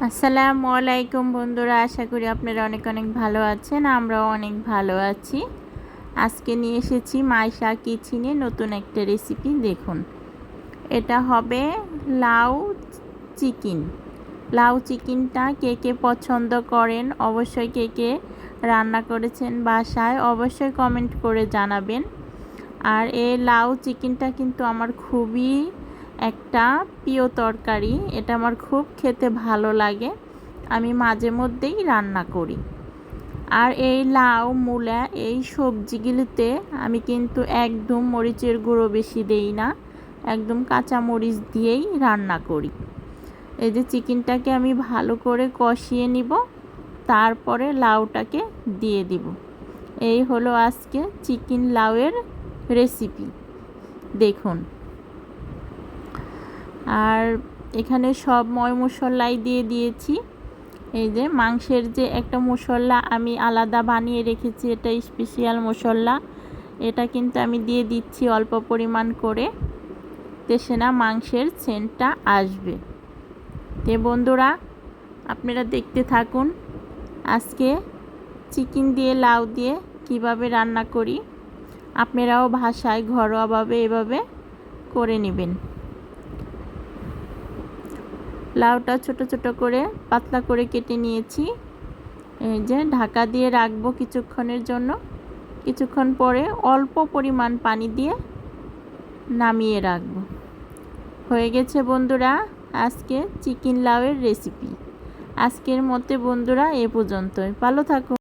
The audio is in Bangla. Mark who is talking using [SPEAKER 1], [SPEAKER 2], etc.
[SPEAKER 1] আসসালামু আলাইকুম বন্ধুরা, আশা করি আপনারা অনেক অনেক ভালো আছেন। আমরাও অনেক ভালো আছি। আজকে নিয়ে এসেছি মাইশা কিচেনে নতুন একটা রেসিপি। দেখুন, এটা হবে লাউ চিকেন। লাউ চিকেনটা কে কে পছন্দ করেন, অবশ্যই কে কে রান্না করেছেন বাসায়, অবশ্যই কমেন্ট করে জানাবেন। আর এই লাউ চিকেনটা কিন্তু আমার খুবই একটা প্রিয় তরকারি। এটা আমার খুব খেতে ভালো লাগে, আমি মাঝে মধ্যেই রান্না করি। আর এই লাউ মূলা এই সবজিগুলিতে আমি কিন্তু একদম মরিচের গুঁড়ো বেশি দেই না, একদম কাঁচা মরিচ দিয়েই রান্না করি। এই যে চিকেনটাকে আমি ভালো করে কষিয়ে নিব, তারপরে লাউটাকে দিয়ে দিব। এই হলো আজকে চিকেন লাউয়ের রেসিপি। দেখুন, আর এখানে সব মশলাই দিয়ে দিয়েছি। এই যে মাংসের যে একটা মশলা আমি আলাদা বানিয়ে রেখেছি, এটা স্পেশাল মশলা, এটা কিন্তু আমি দিয়ে দিচ্ছি অল্প পরিমাণ করে, দেশে না মাংসের সেন্টটা আসবে। তে বন্ধুরা, আপনারা দেখতে থাকুন আজকে চিকেন দিয়ে লাউ দিয়ে কিভাবে রান্না করি। আপনারাও বাসায় ঘরোয়াভাবে এভাবে করে নেবেন। লাউটা ছোট ছোট করে পাতলা করে কেটে নিয়েছি। এই যে ঢাকা দিয়ে রাখবো কিছুক্ষণের জন্য। কিছুক্ষণ পরে অল্প পরিমাণ পানি দিয়ে নামিয়ে রাখবো। হয়ে গেছে বন্ধুরা আজকে চিকেন লাউয়ের রেসিপি। আজকের মতে বন্ধুরা এ পর্যন্তই। ভালো থাকুন।